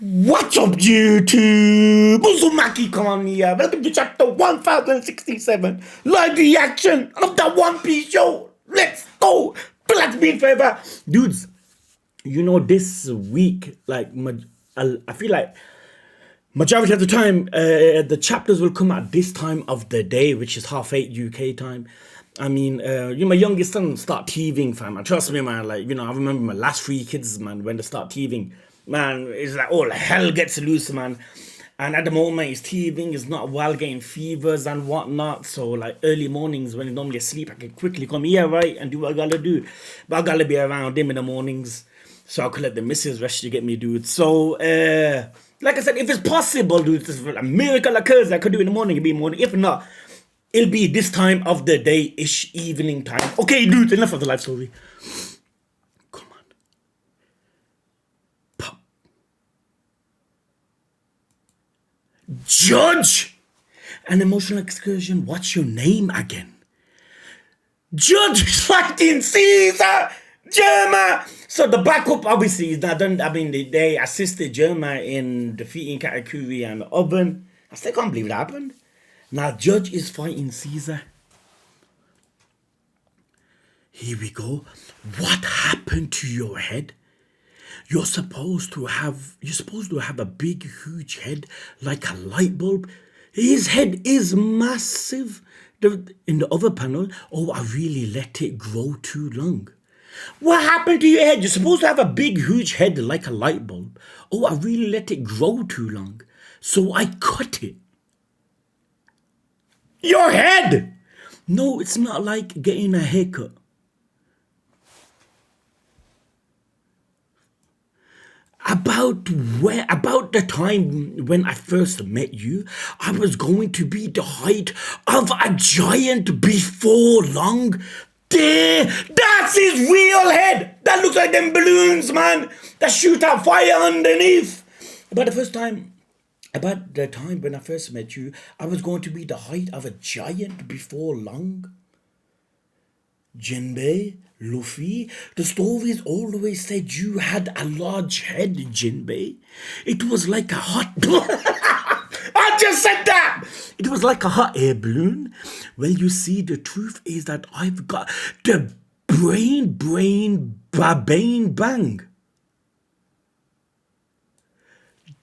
What's up, YouTube? Uzumaki Khan here. Welcome to chapter 1067. Live reaction of the One Piece show. Let's go. Black bean forever. Dudes, you know, this week, like, I feel like majority of the time, the chapters will come at this time of the day, which is 8:30 UK time. I mean, my youngest son start teething, fam. And trust me, man, like, I remember my last 3 kids, man, when they start teething. Man, it's like all hell gets loose, man. And at the moment, he's teething, he's not well, getting fevers and whatnot. So, like, early mornings when he's normally asleep, I can quickly come here, right, and do what I gotta do. But I gotta be around him in the mornings so I could let the missus rest to get me, dude. So, like I said, if it's possible, dude, it's a miracle occurs, I could do it in the morning, it'll be morning. If not, it'll be this time of the day-ish, evening time. Okay, dude, enough of the life story. Judge! An emotional excursion. What's your name again? Judge is fighting Caesar! Germa! So the backup obviously is not done. I mean, they assisted Germa in defeating Katakuri and Oven. I still can't believe it happened. Now Judge is fighting Caesar. Here we go. What happened to your head? You're supposed to have a big, huge head like a light bulb. His head is massive. In the other panel, oh, I really let it grow too long. What happened to your head? You're supposed to have a big, huge head like a light bulb. Oh, I really let it grow too long. So I cut it. Your head! No, it's not like getting a haircut. About the time when I first met you, I was going to be the height of a giant before long. There, that's his real head. That looks like them balloons, man, that shoot out fire underneath. About the time when I first met you, I was going to be the height of a giant before long. Jinbei, Luffy, the stories always said you had a large head, Jinbei. It was like a hot... I just said that! It was like a hot air balloon. Well, you see, the truth is that I've got the brain bang.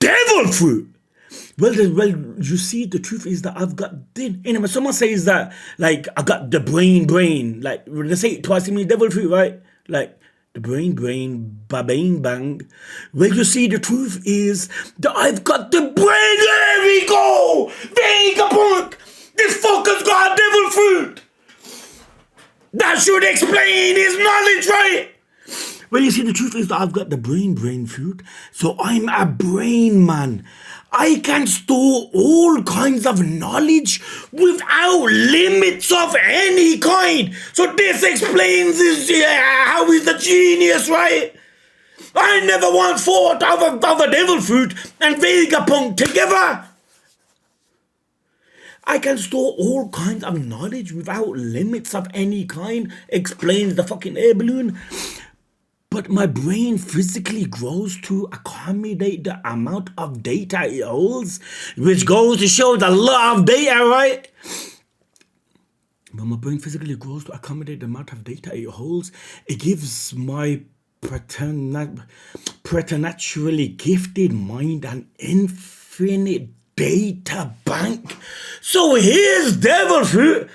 Devil fruit! Well, you see, the truth is that I've got... Anyway, someone says that, like, I got the brain. Like, when they say it twice, it means devil fruit, right? Like, the brain, bang. Well, you see, the truth is that I've got the brain. There we go! Vegapunk! This fucker's got devil fruit! That should explain his knowledge, right? Well, you see, the truth is that I've got the brain fruit, so I'm a brain man. I can store all kinds of knowledge without limits of any kind. So this explains how he's a genius, right? I never once thought of a devil fruit and Vegapunk together. I can store all kinds of knowledge without limits of any kind, explains the fucking air balloon. But my brain physically grows to accommodate the amount of data it holds, which goes to show the lot of data, right? But my brain physically grows to accommodate the amount of data it holds. It gives my preternaturally gifted mind an infinite data bank. So here's devil fruit.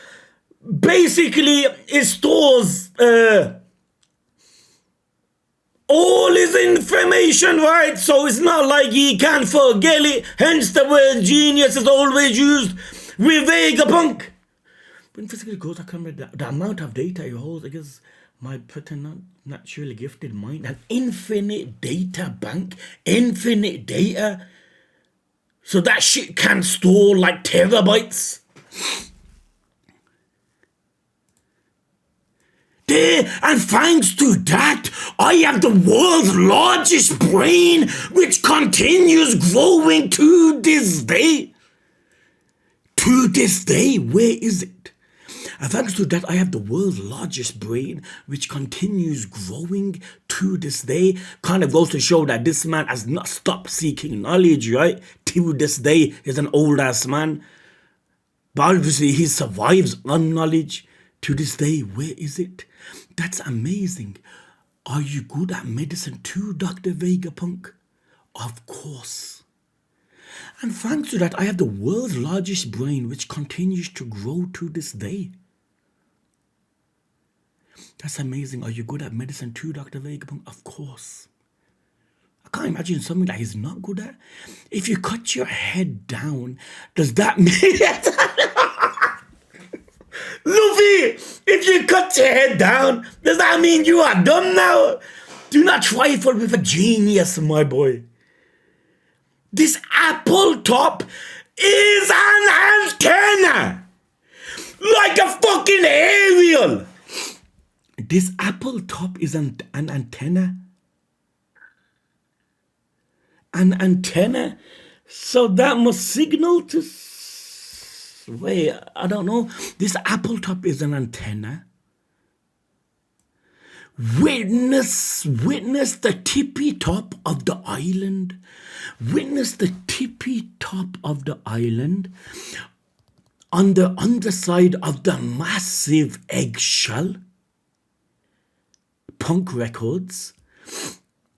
Basically, it stores... all his information, right? So it's not like he can't forget it. Hence the word genius is always used with Vegapunk. When physically goes, I can read the amount of data he holds. I guess my naturally gifted mind, an infinite data bank, infinite data. So that shit can store like terabytes. And thanks to that, I have the world's largest brain, which continues growing to this day. To this day, where is it? And thanks to that, I have the world's largest brain, which continues growing to this day. Kind of goes to show that this man has not stopped seeking knowledge, right? To this day, he's an old-ass man. But obviously, he survives on knowledge. To this day, where is it? That's amazing. Are you good at medicine too, Dr. Vegapunk? Of course. And thanks to that, I have the world's largest brain, which continues to grow to this day. That's amazing. Are you good at medicine too, Dr. Vegapunk? Of course. I can't imagine something that he's not good at. If you cut your head down, does that mean... Luffy, if you cut your head down, does that mean you are dumb now? Do not trifle with a genius, my boy. This apple top is an antenna. Like a fucking aerial. This apple top is an antenna. An antenna? So that must signal to... Wait, I don't know. This apple top is an antenna. Witness the tippy top of the island. Witness the tippy top of the island on the underside of the massive eggshell. Punk Records.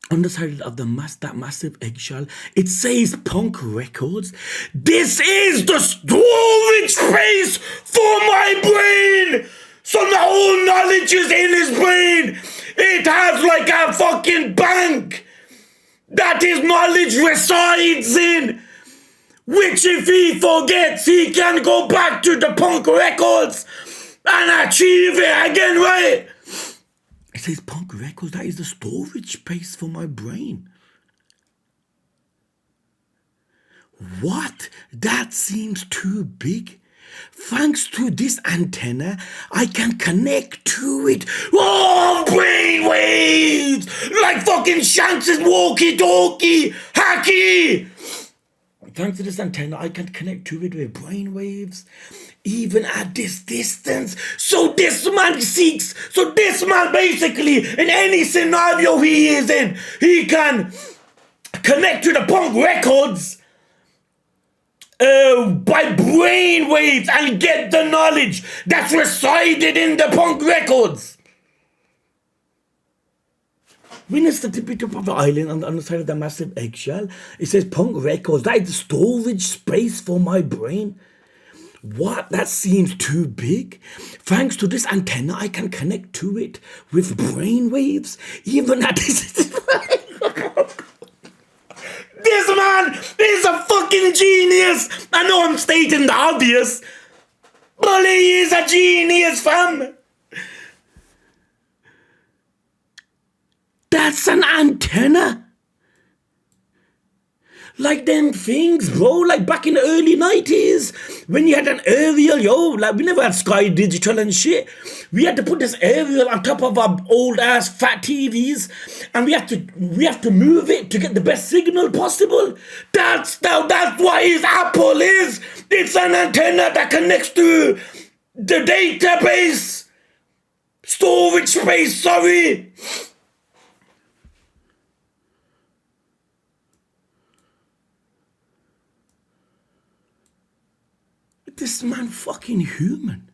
Underside of that massive eggshell. It says Punk Records. This is the storage space for my brain. So the whole knowledge is in his brain. It has like a fucking bank that his knowledge resides in. Which if he forgets, he can go back to the Punk Records and achieve it again, right? It says Punk Records. That is the storage space for my brain. What? That seems too big. Thanks to this antenna, I can connect to it. Oh, brain waves! Like fucking Shanks' walkie-talkie! Hacky! Thanks to this antenna, I can connect to it with brain waves. Even at this distance. So this man basically, in any scenario he is in, he can connect to the Punk Records by brain waves and get the knowledge that's resided in the Punk Records. Witness the tippy top of the island on the underside of the massive eggshell. It says Punk Records. That is the storage space for my brain. What? That seems too big. Thanks to this antenna, I can connect to it with brainwaves. Even at this... This man is a fucking genius. I know I'm stating the obvious, but he is a genius, fam. That's an antenna. Like them things, bro, like back in the early 90s, when you had an aerial, like we never had Sky Digital and shit. We had to put this aerial on top of our old ass fat TVs, and we have to move it to get the best signal possible. That's what his Apple is. It's an antenna that connects to the database. Storage space, sorry. This man fucking human.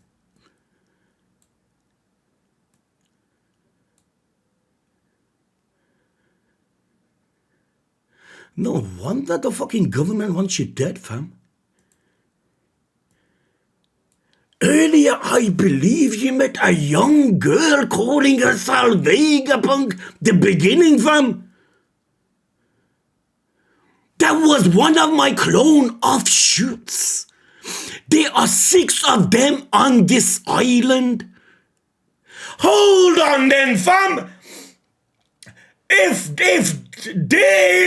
No wonder the fucking government wants you dead, fam. Earlier, I believe you met a young girl calling herself Vegapunk. The beginning, fam. That was one of my clone offshoots. There are 6 of them on this island. Hold on then, fam. If there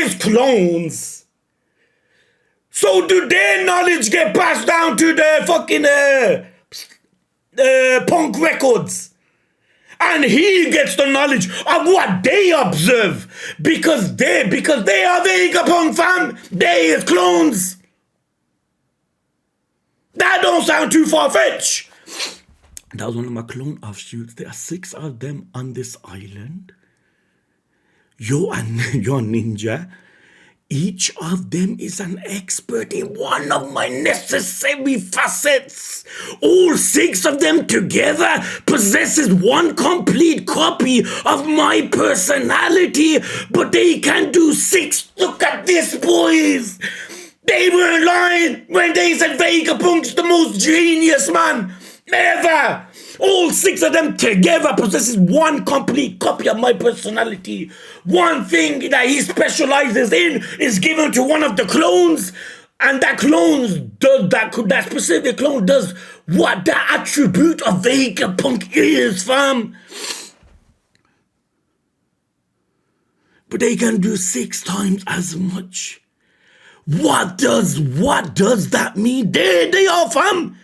is clones, so do their knowledge get passed down to the fucking Punk Records? And he gets the knowledge of what they observe because they are Vegapunk, fam. They is clones. That don't sound too far-fetched. That was one of my clone offshoots. There are 6 of them on this island. You're a ninja. Each of them is an expert in one of my necessary facets. All 6 of them together possesses one complete copy of my personality, but they can do 6. Look at this, boys. They weren't lying when they said Vegapunk's the most genius man ever. All 6 of them together possesses one complete copy of my personality. One thing that he specializes in is given to one of the clones, and that specific clone does what the attribute of Vegapunk is, fam. But they can do 6 times as much. What does that mean? There they are, fam.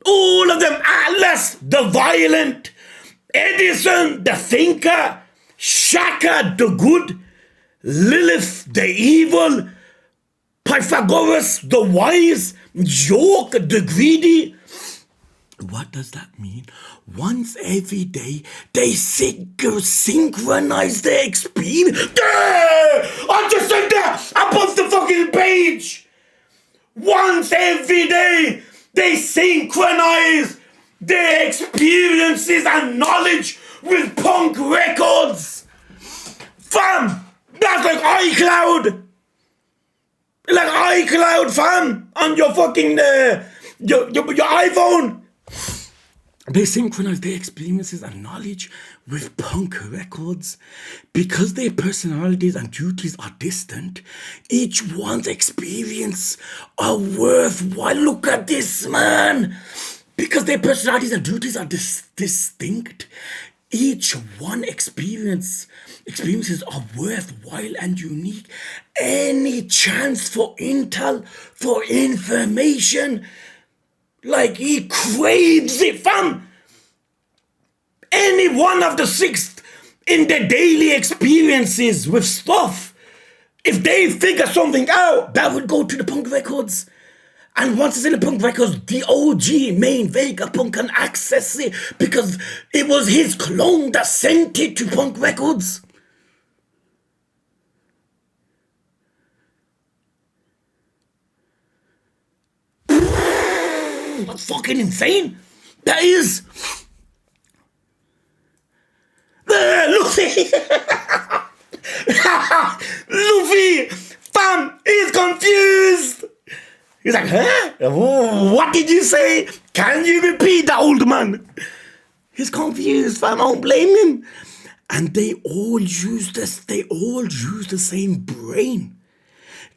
All of them. Atlas, the violent. Edison, the thinker. Shaka, the good. Lilith, the evil. Pythagoras, the wise. York, the greedy. What does that mean? Once every day, they synchronize their experience. I just said that above the fucking page. Once every day, they synchronize their experiences and knowledge with punk records. Fam, that's like iCloud. Like iCloud, fam, on your fucking, your iPhone. They synchronize their experiences and knowledge with punk records. Because their personalities and duties are distant, each one's experience are worthwhile. Look at this, man. Because their personalities and duties are distinct, each one experiences are worthwhile and unique. Any chance for intel, for information, like he craves it, fam. Any one of the 6 in their daily experiences with stuff, if they figure something out, that would go to the punk records. And once it's in the punk records, the OG main Vegapunk can access it because it was his clone that sent it to punk records. That's fucking insane. That is. Luffy. Luffy, fam, he's confused. He's like, huh? What did you say? Can you repeat that, old man? He's confused, fam. I don't blame him. And they all use the same brain.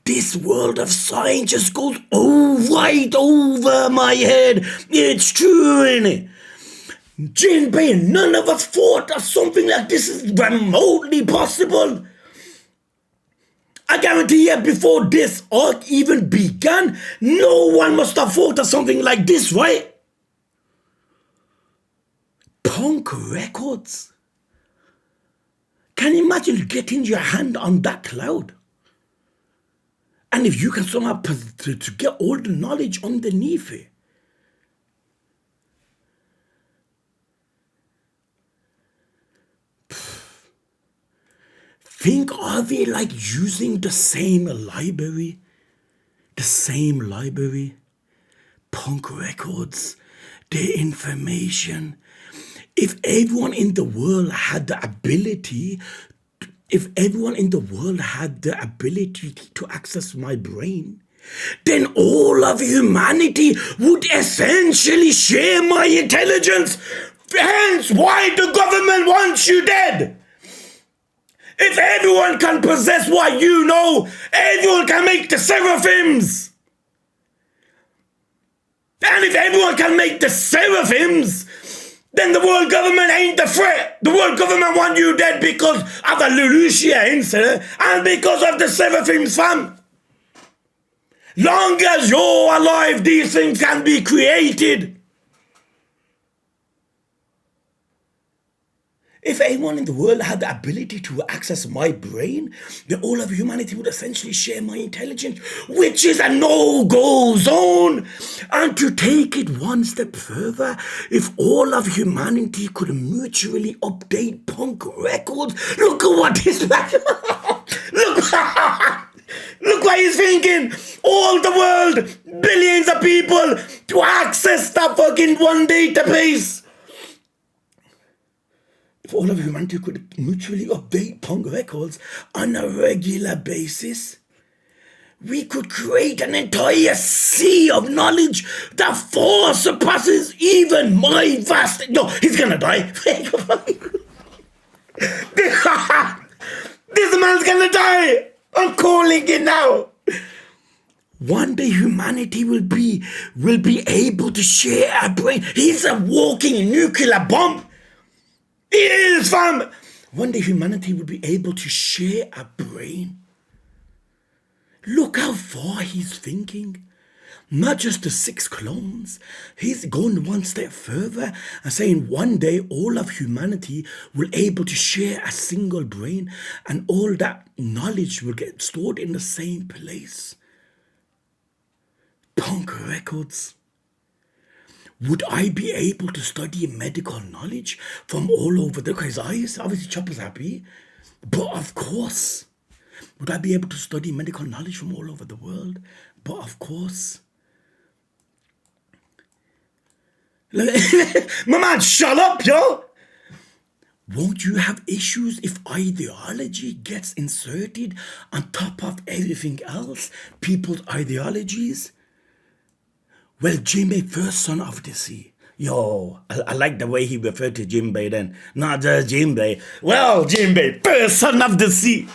This world of science just goes right over my head. It's true, innit? Jinbei, none of us thought that something like this is remotely possible. I guarantee you, before this arc even began, no one must have thought of something like this, right? Punk records. Can you imagine getting your hand on that cloud? And if you can somehow to get all the knowledge underneath it. Think of it like using the same library. Punk records, their information. If everyone in the world had the ability to access my brain, then all of humanity would essentially share my intelligence. Hence why the government wants you dead. If everyone can possess what you know, everyone can make the seraphims. And if everyone can make the seraphims, then the world government ain't the threat. The world government want you dead because of a Lelouchia incident and because of the seraphims, fam. Long as you're alive, these things can be created. If anyone in the world had the ability to access my brain, then all of humanity would essentially share my intelligence, which is a no-go zone. And to take it one step further, if all of humanity could mutually update punk records, look at what this man... Look what he's thinking. All the world, billions of people to access that fucking one database. If all of humanity could mutually update punk records on a regular basis, we could create an entire sea of knowledge that far surpasses even my vast... No, he's gonna die. This man's gonna die. I'm calling it now. One day humanity will be able to share a brain. He's a walking nuclear bomb. He is, fam. One day humanity will be able to share a brain. Look how far he's thinking. Not just the 6 clones. He's going one step further and saying one day all of humanity will able to share a single brain and all that knowledge will get stored in the same place. Punk records. Would I be able to study medical knowledge from all over the... Because eyes, obviously Chopper's happy. But of course, would I be able to study medical knowledge from all over the world? But of course... My man, shut up, yo! Won't you have issues if ideology gets inserted on top of everything else? People's ideologies? Well, Jinbei, first son of the sea. Yo, I like the way he referred to Jinbei then. Not just Jinbei. Well, Jinbei, first son of the sea.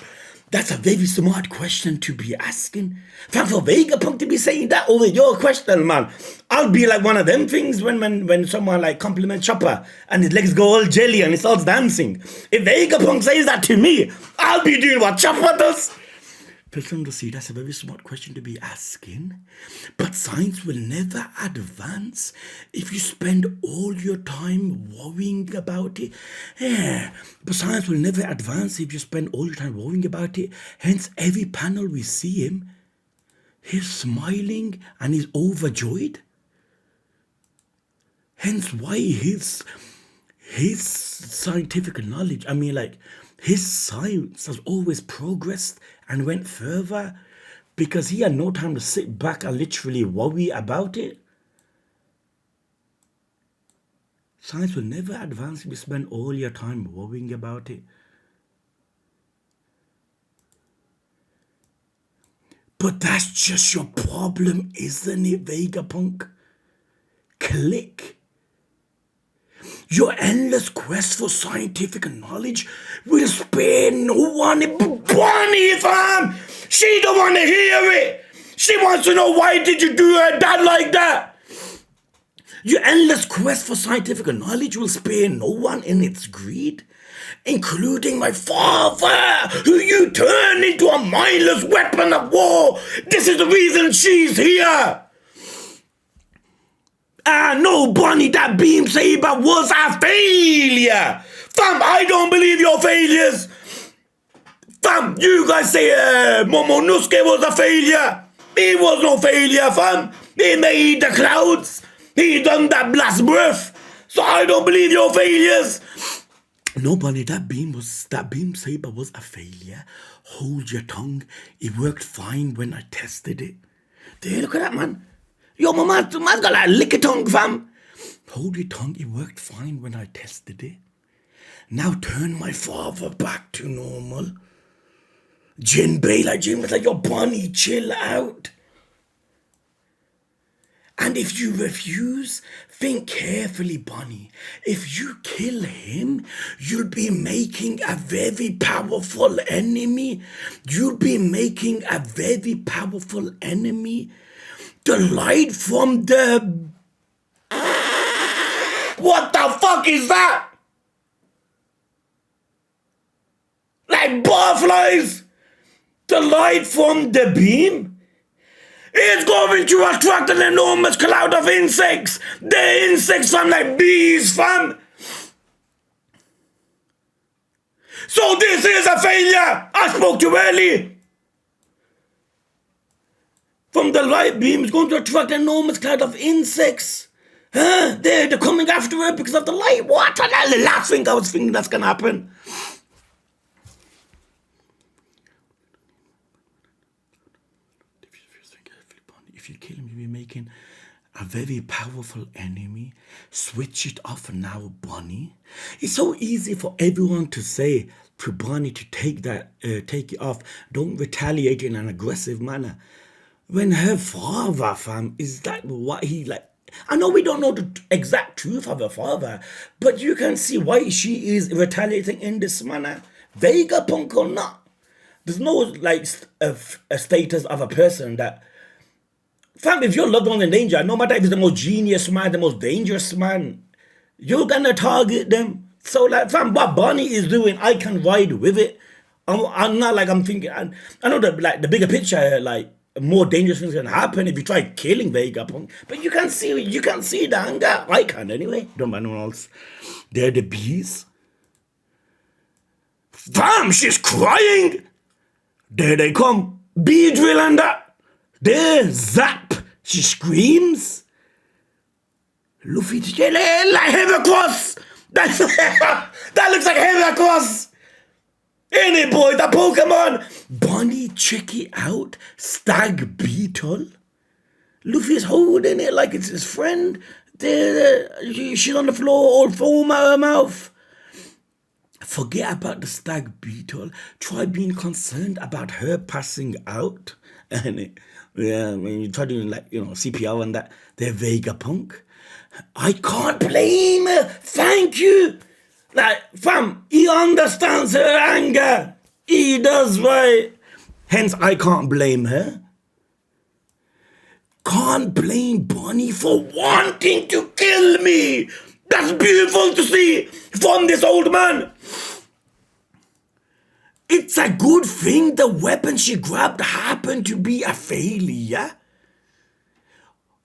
That's a very smart question to be asking. Fam, for Vegapunk to be saying that over your question, man. I'll be like one of them things when someone like compliment Chopper and his legs go all jelly and he starts dancing. If Vegapunk says that to me, I'll be doing what Chopper does. First son of the sea, that's a very smart question to be asking. But science will never advance if you spend all your time worrying about it. Yeah, but science will never advance if you spend all your time worrying about it. Hence, every panel we see him, he's smiling and he's overjoyed. Hence why his scientific knowledge, I mean like, his science has always progressed and went further because he had no time to sit back and literally worry about it. Science will never advance if you spend all your time worrying about it. But that's just your problem, isn't it, Vegapunk? Click. Your endless quest for scientific knowledge will spare no one but Bonnie, fam! She don't want to hear it! She wants to know why did you do her dad like that? Your endless quest for scientific knowledge will spare no one in its greed, including my father, who you turned into a mindless weapon of war. This is the reason she's here. No, Bonnie, that beam saber was a failure. Fam, I don't believe your failures. Fam, you guys say Momonosuke was a failure. He was no failure, fam. He made the clouds. He done that blast breath. So I don't believe your failures. No, Bonnie, that beam saber was a failure. Hold your tongue. It worked fine when I tested it. There, look at that, man. Yo, man's got like a lick tongue, fam. Hold your tongue, it worked fine when I tested it. Now turn my father back to normal. Jinbei's like, yo, Bonnie, chill out. And if you refuse, think carefully, Bonnie. If you kill him, you'll be making a very powerful enemy. You'll be making a very powerful enemy. The light from the... What the fuck is that? Like butterflies? The light from the beam? It's going to attract an enormous cloud of insects. The insects, fam, like bees, fam. So this is a failure. I spoke too early. From the light beams going to attract an enormous cloud of insects. Huh? They're coming after her because of the light. What? The last thing I was thinking that's going to happen. If you kill him, you'll be making a very powerful enemy. Switch it off now, Bonnie. It's so easy for everyone to say to Bonnie to take it off. Don't retaliate in an aggressive manner. When her father, fam, is that what he like? I know we don't know the exact truth of her father, but you can see why she is retaliating in this manner. Vegapunk or not. There's no like a status of a person that, fam, if your loved one's in danger, no matter if it's the most genius man, the most dangerous man, you're gonna target them. So like, fam, what Bonnie is doing, I can ride with it. I'm not like I'm thinking. I know that like the bigger picture, like more dangerous things can happen if you try killing Vegapunk. But you can see the anger. I can anyway. Don't mind no one else. They're the bees. Fam, she's crying. There they come. Bee drill and that. There, zap. She screams. Luffy, like heavy cross. That looks like heavy cross. Ain't it, boy? That Pokemon. Bonnie, check it out. Stag Beetle. Luffy's holding it like it's his friend. She's on the floor, all foam out her mouth. Forget about the Stag Beetle. Try being concerned about her passing out. And when you try doing like, CP0 and that, they're Vegapunk. I can't blame her. Thank you. Like, fam, he understands her anger. He does, right? Hence, I can't blame her. Can't blame Bonnie for wanting to kill me. That's beautiful to see from this old man. It's a good thing the weapon she grabbed happened to be a failure.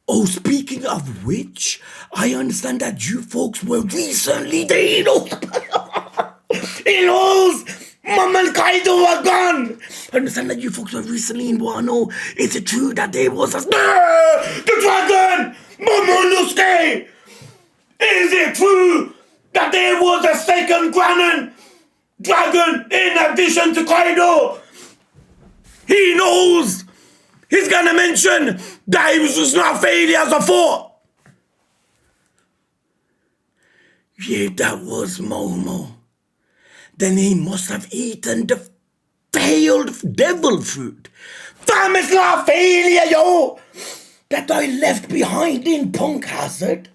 Oh, speaking of which, I understand that you folks were recently he knows Mom and Kaido were gone. I understand that you folks were recently in Wano. Is it true that there was the dragon Momonosuke? Is it true that there was a second dragon in addition to Kaido? He knows. He's gonna mention that he was just not a failure as a fort. Yeah, that was Momo. Then he must have eaten the failed devil fruit. Damn, it's not a failure, yo! That I left behind in Punk Hazard.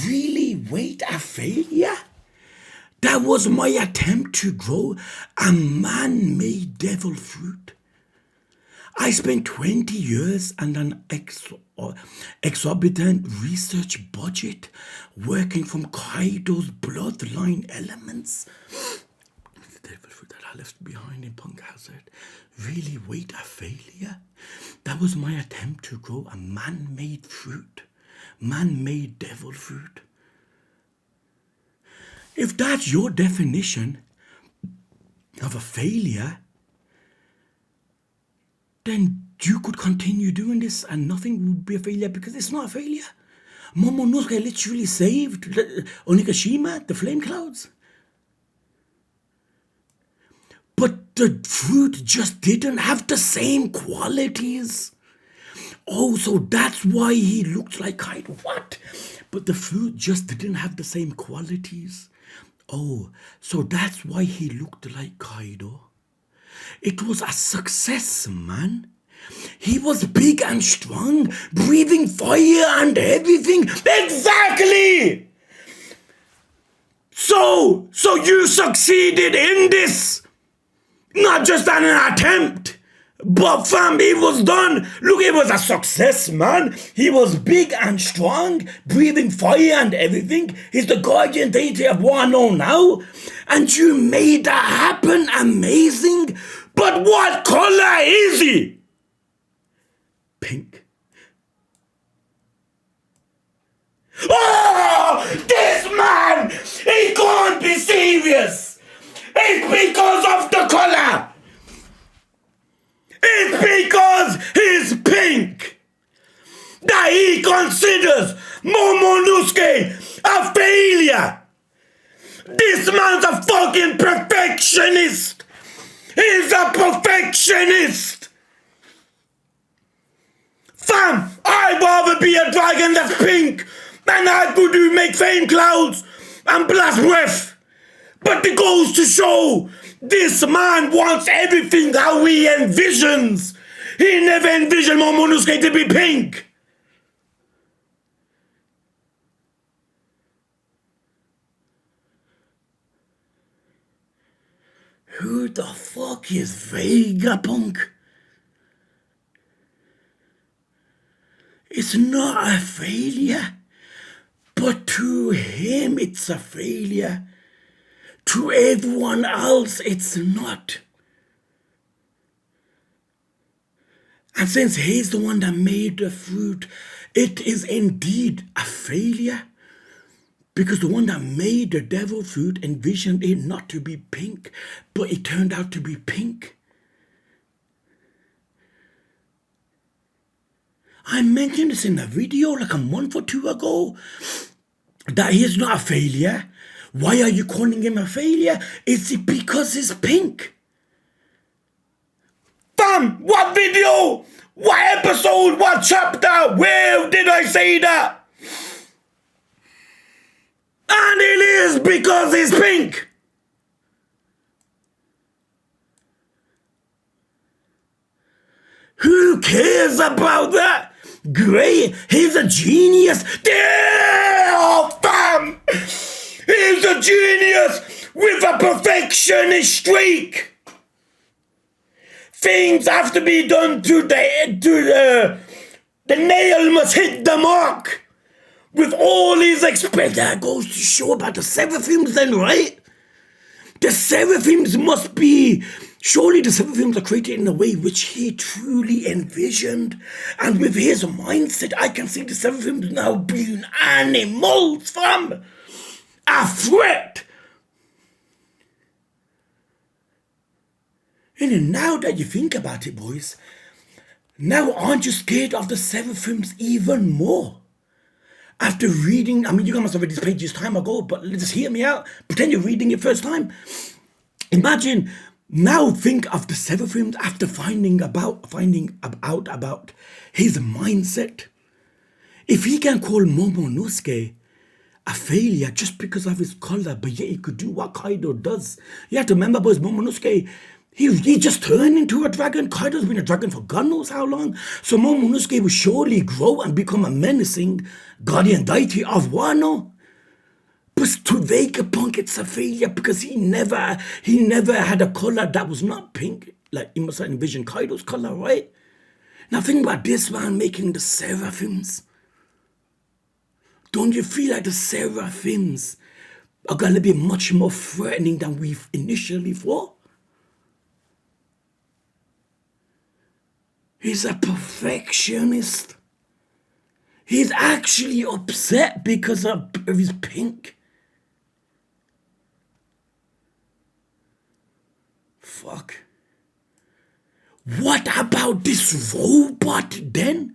Really, wait, a failure? That was my attempt to grow a man-made devil fruit. I spent 20 years and an exorbitant research budget working from Kaido's bloodline elements. The devil fruit that I left behind in Punk Hazard. Really, wait, a failure? That was my attempt to grow a man-made fruit. Man-made devil fruit. If that's your definition of a failure, then you could continue doing this and nothing would be a failure because it's not a failure. Momonosuke literally saved Onigashima, the flame clouds. But the fruit just didn't have the same qualities. Oh, so that's why he looked like Kaido. What? But the fruit just didn't have the same qualities. Oh, so that's why he looked like Kaido. It was a success, man. He was big and strong, breathing fire and everything. Exactly! So you succeeded in this. Not just an attempt. But fam, it was done. Look, it was a success, man. He was big and strong, breathing fire and everything. He's the guardian deity of Wano now. And you made that happen. Amazing. But what color is he? Pink. Oh, this man, he can't be serious. It's because of the color. It's because he's pink that he considers Momonosuke a failure. This man's a fucking perfectionist. He's a perfectionist. Fam, I'd rather be a dragon that's pink than I could do make flame clouds and blast breath. But it goes to show this man wants everything how he envisions. He never envisioned Momonosuke to be pink. Who the fuck is Vegapunk? It's not a failure, but to him it's a failure. To everyone else it's not. And since he's the one that made the fruit, it is indeed a failure. Because the one that made the devil fruit envisioned it not to be pink, but it turned out to be pink. I mentioned this in a video like a month or two ago, that he's not a failure. Why are you calling him a failure? Is it because he's pink? Fam, what video? What episode? What chapter? Where did I say that? And it is because he's pink. Who cares about that? Great, he's a genius. Damn, fam! He's a genius with a perfectionist streak. Things have to be done to the nail must hit the mark. With all his experience, that goes to show about the seraphims then, right? The seraphims must be, surely the seraphims are created in a way which he truly envisioned. And with his mindset, I can see the seraphims now being animals, fam. A threat. And now that you think about it, boys, now aren't you scared of the seraphims even more? After reading, I mean, you guys must have read these pages time ago, but just hear me out. Pretend you're reading it first time. Imagine, now think of the seraphims after finding out about his mindset. If he can call Momonosuke a failure just because of his color, but yet he could do what Kaido does. You have to remember, boys, Momonosuke, he just turned into a dragon. Kaido's been a dragon for God knows how long. So Momonosuke will surely grow and become a menacing guardian deity of Wano. But to Vegapunk, it's a failure because he never had a color that was not pink. Like, he must have envisioned Kaido's color, right? Now think about this man making the seraphims. Don't you feel like the seraphims are going to be much more threatening than we initially thought? He's a perfectionist. He's actually upset because of his pink. Fuck. What about this robot then?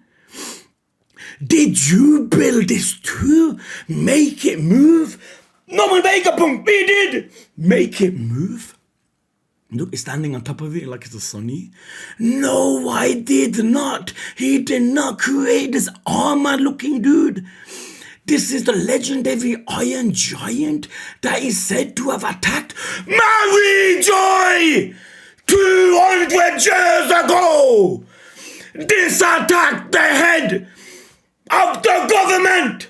Did you build this too? Make it move? No, my Vegapunk, we did! Make it move? Look, he's standing on top of it like it's a sunny. No, I did not. He did not create this armor-looking dude. This is the legendary Iron Giant that is said to have attacked Mary Joy 200 years ago. This attacked the head of the government.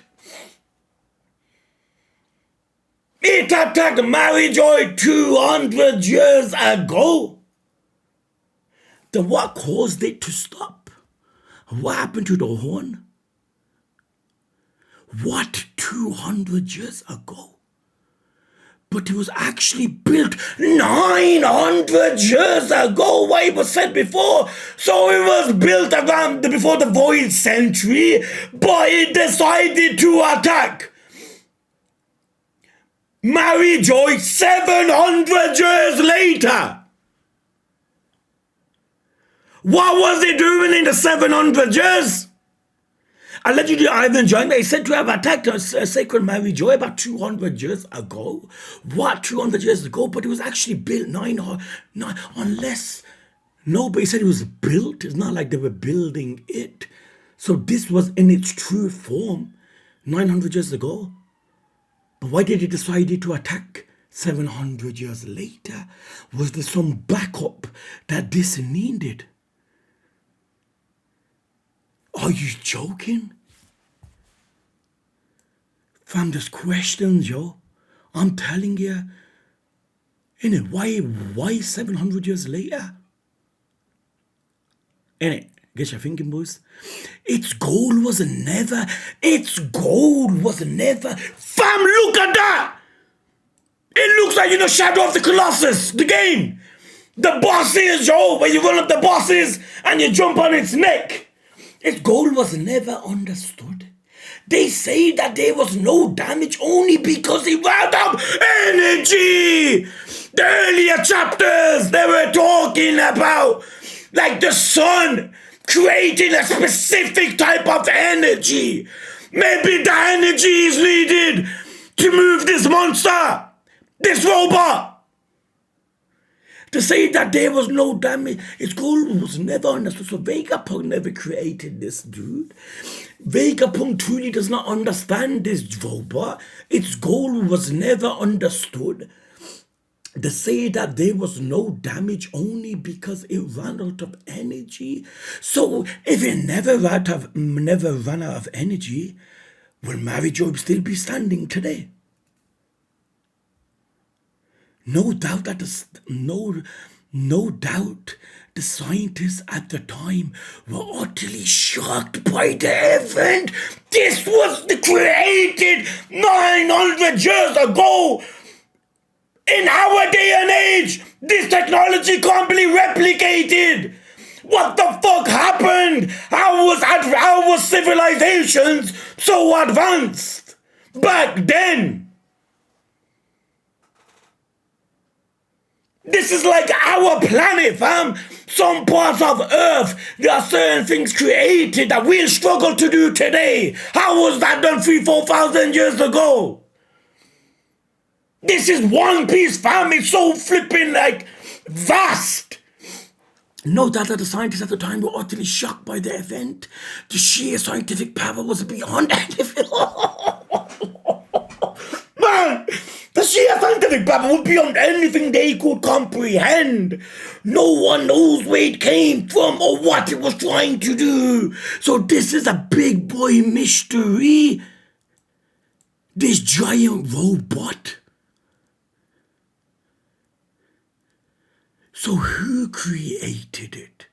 It attacked Mary Joy 200 years ago. Then what caused it to stop? What happened to the horn? What 200 years ago? But it was actually built 900 years ago, what it was said before. So it was built around before the Void Century, but it decided to attack Mary Joy 700 years later. What was he doing in the 700 years? Allegedly, Ivan Joyner is said to have attacked a sacred Mary Joy about 200 years ago. What, 200 years ago? But it was actually built unless... Nobody said it was built. It's not like they were building it. So this was in its true form 900 years ago. But why did he decide to attack 700 years later? Was there some backup that this needed? Are you joking? Fam, there's questions, yo. I'm telling you. Innit? Why 700 years later? Innit? Get your thinking, boys. Its goal was never. Fam, look at that! It looks like, Shadow of the Colossus, the game. The bosses, yo, where you run up the bosses and you jump on its neck. Its goal was never understood. They say that there was no damage only because it ran out of energy. The earlier chapters, they were talking about like the sun creating a specific type of energy. Maybe the energy is needed to move this monster, this robot. To say that there was no damage, its goal was never understood. So Vegapunk never created this dude. Vegapunk truly does not understand this robot. Its goal was never understood. To say that there was no damage only because it ran out of energy. So if it never ran out of energy, will Mary Job still be standing today? No doubt the scientists at the time were utterly shocked by the event. This was created 900 years ago. In our day and age, this technology can't be replicated. What the fuck happened? How was civilizations so advanced back then? This is like our planet, fam. Some parts of Earth, there are certain things created that we'll struggle to do today. How was that done 3,000-4,000 years ago? This is One Piece, fam. It's so flipping, vast. No doubt that the scientists at the time were utterly shocked by the event. The sheer scientific power was beyond anything. Man! The sheer scientific power was beyond anything they could comprehend. No one knows where it came from or what it was trying to do. So this is a big boy mystery. This giant robot. So who created it?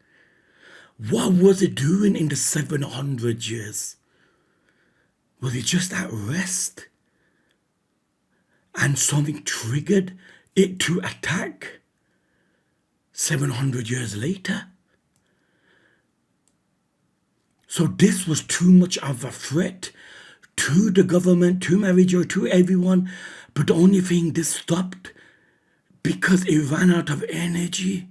What was it doing in the 700 years? Was it just at rest? And something triggered it to attack 700 years later. So this was too much of a threat to the government, to Mary Jo, to everyone. But the only thing this stopped because it ran out of energy.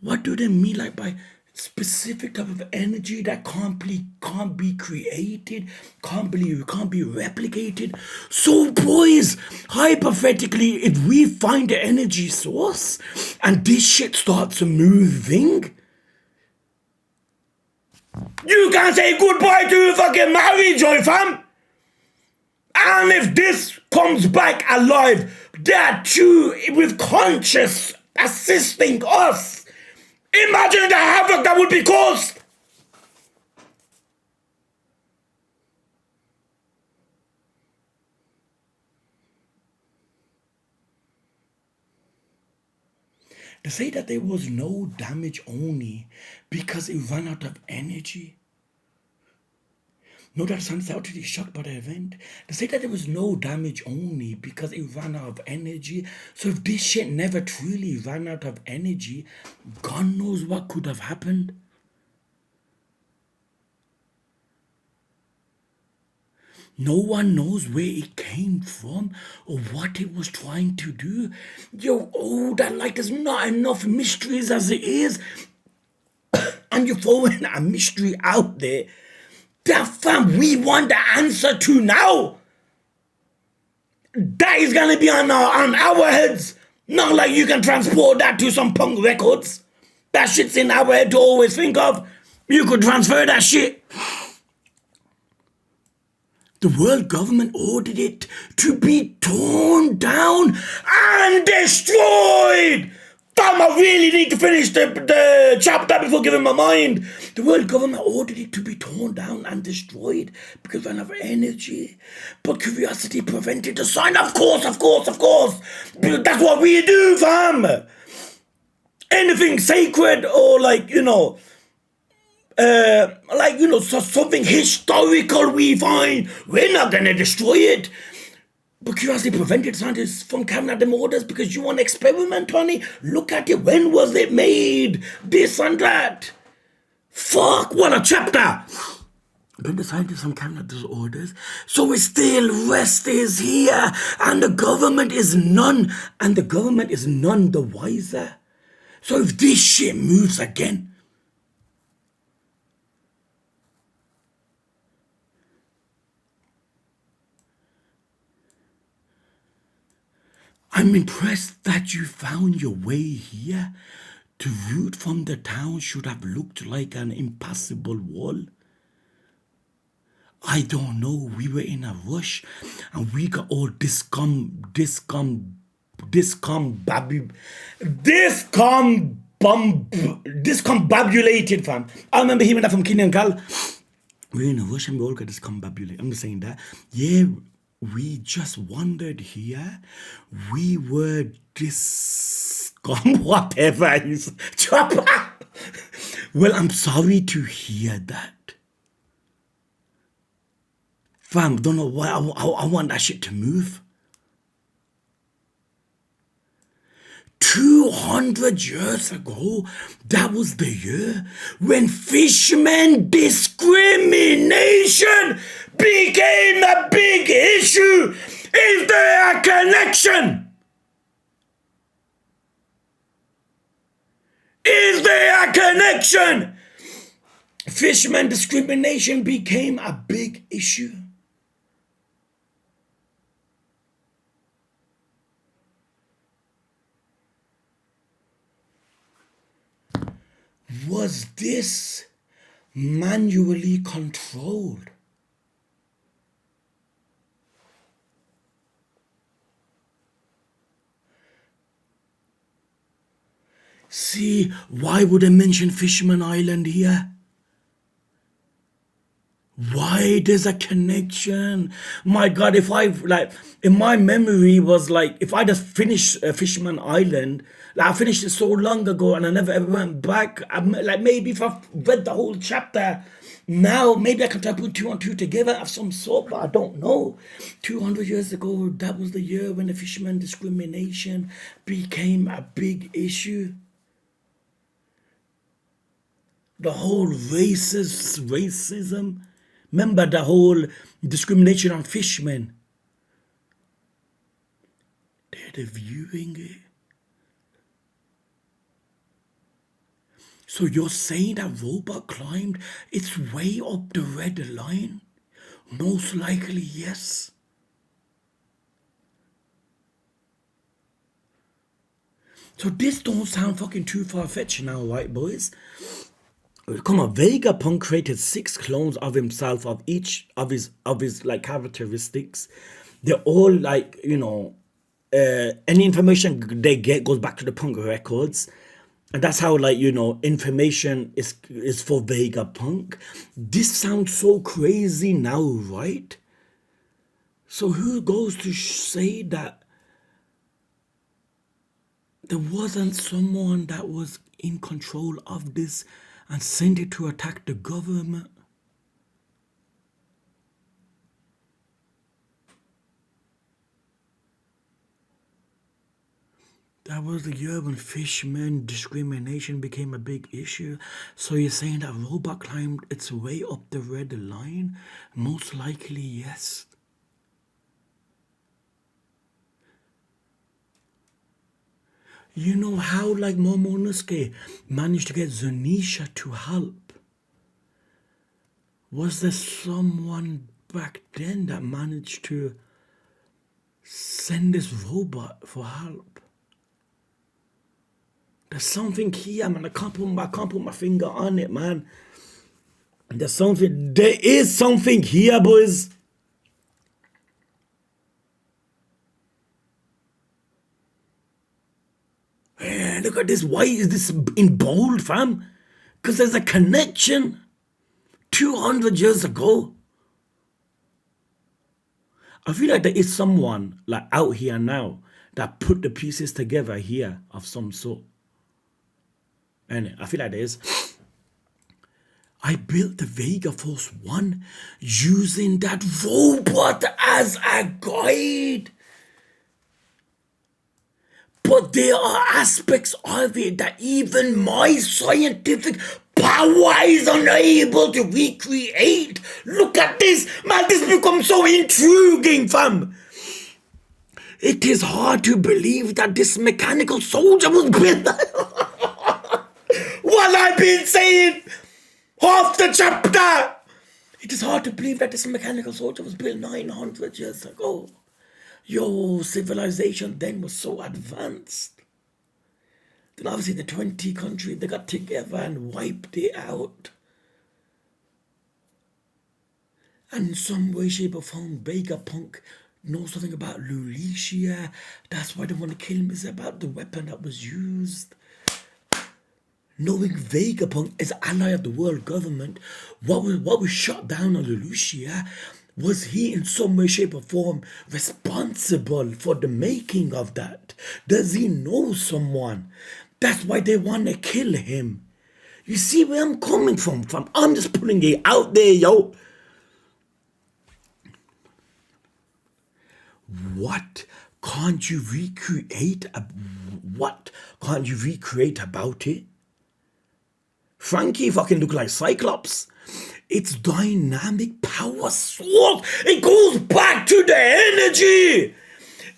What do they mean by specific type of energy that can't be created, can't be replicated? So boys, hypothetically, if we find the energy source and this shit starts moving, you can say goodbye to fucking Mary Joy, fam. And if this comes back alive, that too with conscious assisting us, imagine the havoc that would be caused. To say that there was no damage only because it ran out of energy. No doubt scientists are utterly shocked by the event. To say that there was no damage only because it ran out of energy. So if this shit never truly ran out of energy, God knows what could have happened. No one knows where it came from or what it was trying to do. Yo, oh, that like there's not enough mysteries as it is. And you're throwing a mystery out there that fam we want the answer to now. That is gonna be on our heads. Not like you can transport that to some punk records. That shit's in our head to always think of. You could transfer that shit. The world government ordered it to be torn down and destroyed. Damn, I really need to finish the chapter before giving my mind. The world government ordered it to be torn down and destroyed because of enough energy. But curiosity prevented the sign. Of course. That's what we do, fam. Anything sacred or so something historical we find, we're not gonna destroy it. But curiosity prevented scientists from carrying out them orders because you want to experiment on it. Look at it. When was it made? This and that. Fuck, what a chapter. But the scientists from carrying out those orders. So it's still rest is here. And the government is none the wiser. So if this shit moves again, I'm impressed that you found your way here. The route from the town should have looked like an impassable wall. I don't know, we were in a rush and we got all discombobulated, fam. I remember hearing that from King and Cal. We're in a rush and we all got discombobulated. I'm just saying that. Yeah, we just wandered here. We were whatever is chopper. Well, I'm sorry to hear that. Fam, don't know why I want that shit to move. 200 years ago, that was the year when fishermen discrimination became a big issue. Is there a connection? Is there a connection? Fishermen discrimination became a big issue. Was this manually controlled? See, why would I mention Fisherman Island here? Why there's a connection? My God, if in my memory was like, if I just finished Fisherman Island, I finished it so long ago and I never ever went back. Maybe if I've read the whole chapter now, maybe I can try to put 2 and 2 together of some sort, but I don't know. 200 years ago, that was the year when the fisherman discrimination became a big issue. The whole racism. Remember the whole discrimination on fishermen. They're viewing it. So you're saying that robot climbed its way up the red line? Most likely, yes. So this don't sound fucking too far-fetched now, right, boys? Come on, Vegapunk created 6 clones of himself, of each of his like characteristics. They're all like, any information they get goes back to the punk records. And that's how, information is for Vegapunk. This sounds so crazy now, right? So who goes to say that there wasn't someone that was in control of this and sent it to attack the government? That was the year when fishermen discrimination became a big issue. So you're saying that robot climbed its way up the red line? Most likely, yes. You know how like Momonosuke managed to get Zunisha to help? Was there someone back then that managed to send this robot for help? There's something here, man. I can't put my finger on it, man. There is something here, boys. Man, look at this. Why is this in bold, fam? Because there's a connection 200 years ago. I feel like there is someone like out here now that put the pieces together here of some sort. And I feel like there is. I built the Vega Force 1 using that robot as a guide. But there are aspects of it that even my scientific power is unable to recreate. Look at this, man, this becomes so intriguing, fam. It is hard to believe that this mechanical soldier was built. What I've been saying half the chapter. It is hard to believe that this mechanical soldier was built 900 years ago. Yo, civilization then was so advanced. Then obviously the 20 countries, they got together and wiped it out. And in some way, shape or form, Vegapunk knows something about Lulicia. That's why they want to kill him. It's about the weapon that was used. Knowing Vegapunk is an ally of the world government, what was shot down on Lulicia, was he in some way, shape or form responsible for the making of that? Does he know someone? That's why they want to kill him. You see where I'm coming from, fam? I'm just putting it out there, yo. What can't you recreate? What can't you recreate about it? Frankie fucking look like Cyclops. It's dynamic power source. It goes back to the energy.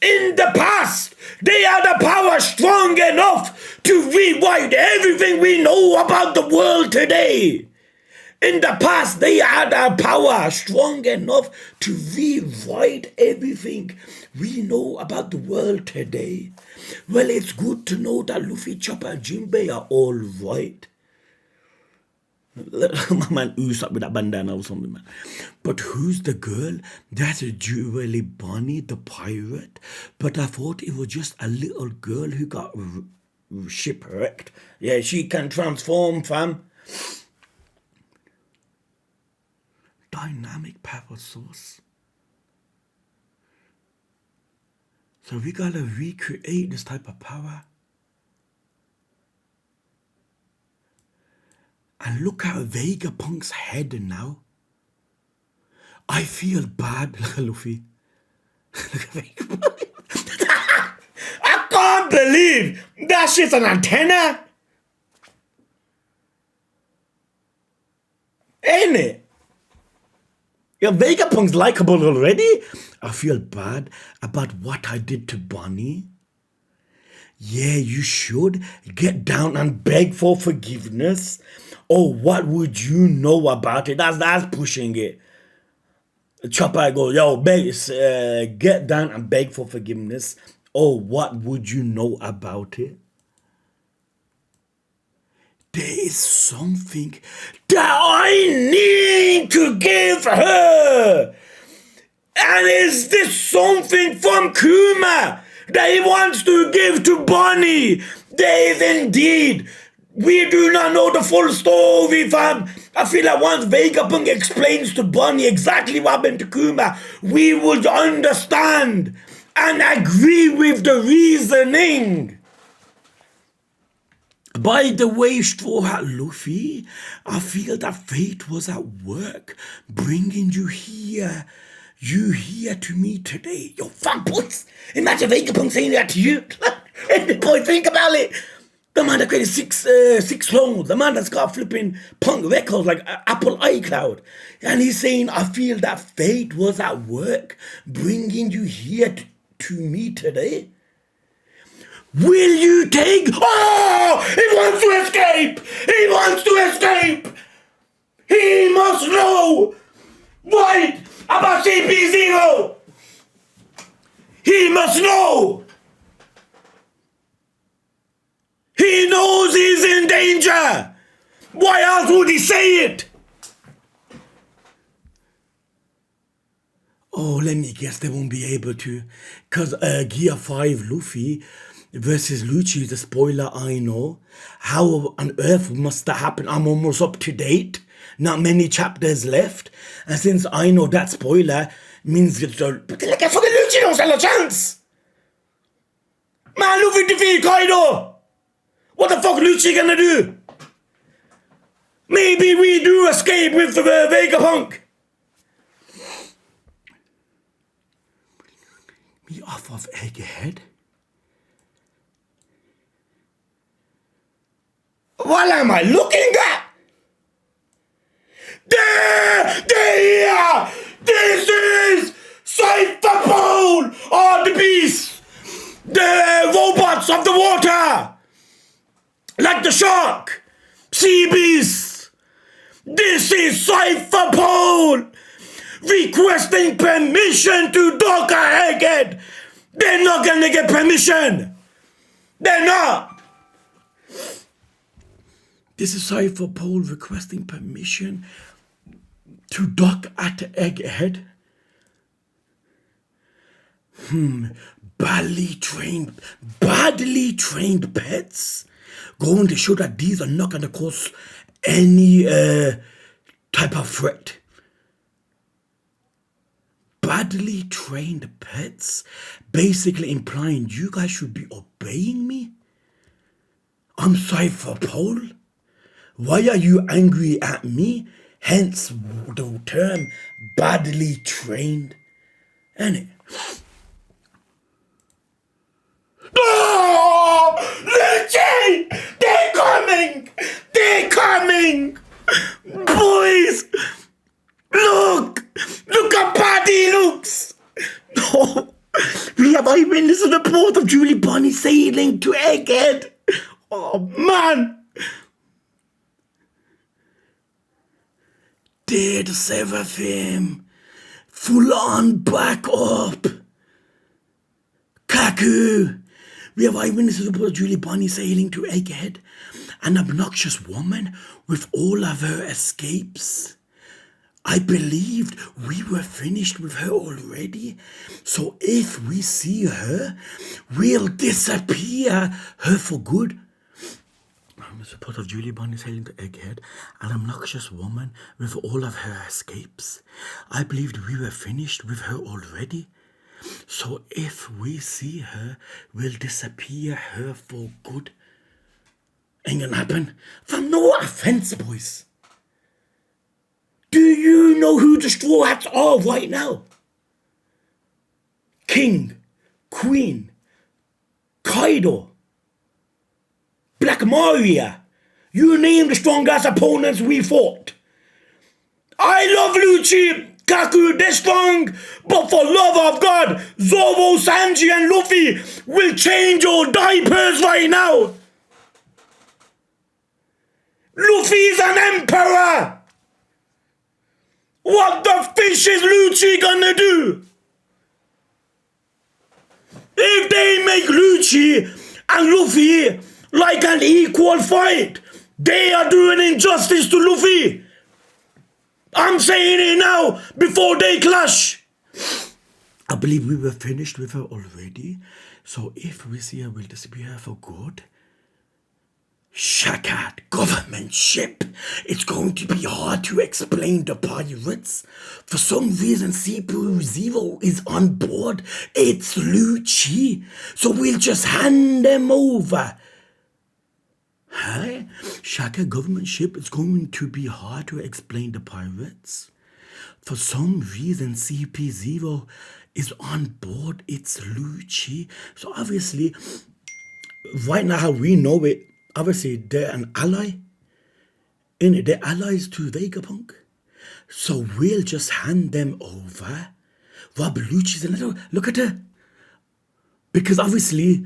In the past, they had a power strong enough to rewrite everything we know about the world today. In the past, they had a power strong enough to rewrite everything we know about the world today. Well, it's good to know that Luffy, Chopper, and Jinbei are all right. My man oozed up with that bandana or something, man. But who's the girl? That's Jewelry Bonnie, the pirate. But I thought it was just a little girl who got shipwrecked. Yeah, she can transform, fam. Dynamic power source. So we gotta recreate this type of power. And look at Vegapunk's head now. I feel bad. Look at Luffy. Look at Vegapunk. I can't believe that shit's an antenna. Ain't it? Yeah, Vegapunk's likable already. I feel bad about what I did to Bonnie. Yeah, you should get down and beg for forgiveness. Oh, what would you know about it? That's pushing it. Chopper goes, yo, get down and beg for forgiveness. Oh, what would you know about it? There is something that I need to give her. And is this something from Kuma that he wants to give to Bonnie? There is indeed. We do not know the full story, fam. I feel like once Vegapunk explains to Bonnie exactly what happened to Kuma, we would understand and agree with the reasoning. By the way, Straw Hat Luffy, I feel that fate was at work, bringing you here. You here to me today. Yo, fam, boys. Imagine Vegapunk saying that to you. Boy, think about it. The man that created six clones. The man that's got flipping punk records like Apple iCloud. And he's saying, I feel that fate was at work, bringing you here to me today. Will you take... Oh! He wants to escape! He wants to escape! He must know what about CP0! He must know! He knows he's in danger! Why else would he say it? Oh, let me guess they won't be able to. Because Gear 5 Luffy versus Lucci is a spoiler, I know. How on earth must that happen? I'm almost up to date. Not many chapters left. And since I know that spoiler means it's like fucking Lucci don't stand a chance. Man, Luffy defeat Kaido. What the fuck Lucci gonna do? Maybe we do escape with Vegapunk. Me off of Egghead? What am I looking at? There! This is Cypherpole on the beast! The robots of the water! Like the shark! Sea beasts! This is Cypherpole! Requesting permission to dock a Egghead! They're not gonna get permission! They're not! This is Cypherpole requesting permission to dock at Egghead. Badly trained pets? Going to show that these are not gonna cause any type of threat. Badly trained pets? Basically implying you guys should be obeying me? I'm Cypherpole? Why are you angry at me? Hence the term badly trained. Ain't it? Oh! Lucci! They're coming! They're coming! Boys! Look! Look how bad he looks! Oh, we have eyewitness of the port of Julie Bonnie sailing to Egghead. Oh, man! Dead Seraphim, full on back up. Kaku, we have eyewitnesses of Julie Bonnie sailing to Egghead, an obnoxious woman with all of her escapes. I believed we were finished with her already, so if we see her, we'll disappear her for good. The support of Julie Bonnie sailing to Egghead, an obnoxious woman with all of her escapes. I believed we were finished with her already. So if we see her, we'll disappear her for good. Ain't gonna happen. From no offense, boys. Do you know who the Straw Hats are right now? King, Queen, Kaido, Black Maria, you name the strong-ass opponents we fought. I love Lucci, Kaku, they're strong, but for love of God, Zoro, Sanji, and Luffy will change your diapers right now. Luffy's an emperor. What the fish is Lucci gonna do? If they make Lucci and Luffy like an equal fight, they are doing injustice to Luffy. I'm saying it now before they clash. I believe we were finished with her already, so if we see her, we'll disappear for good. Shaka, government ship. It's going to be hard to explain the pirates. For some reason, CP0 is on board. It's Lucci, so we'll just hand them over. Huh? Shaka, government ship. It's going to be hard to explain the pirates. For some reason, CP0 is on board. It's Lucci. So obviously, right now how we know it, obviously they're an ally. They're allies to Vegapunk. So we'll just hand them over. Rob Lucci's a little, look at her. Because obviously,